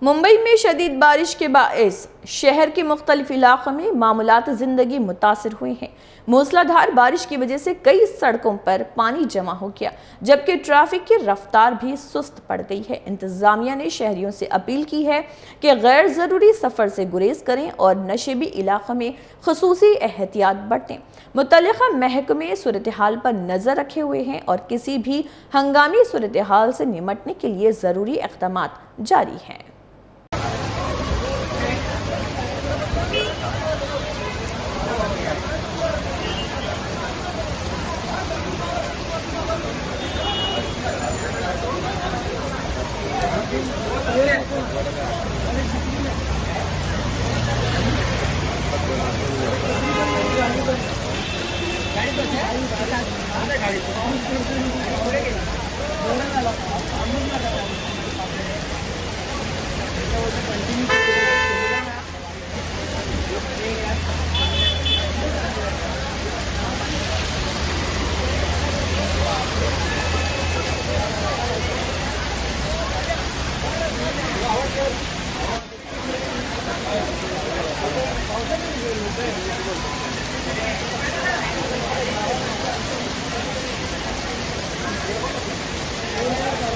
मुंबई में शदीद बारिश के बाइस शहर के मुख्तलिफ इलाकों में मामूलात ज़िंदगी मुतासिर हुए हैं। मूसलाधार बारिश की वजह से कई सड़कों पर पानी जमा हो गया, जबकि ट्रैफिक की रफ्तार भी सुस्त पड़ गई है। इंतजामिया ने शहरियों से अपील की है कि गैर ज़रूरी सफ़र से गुरेज करें और नशेबी इलाकों में खुसूसी एहतियात बरतें। मुतल्लिका महकमे सूरत हाल पर नज़र रखे हुए हैं और किसी भी हंगामी सूरत हाल से निमटने के लिए ज़रूरी इक़दाम जारी हैं। गाड़ी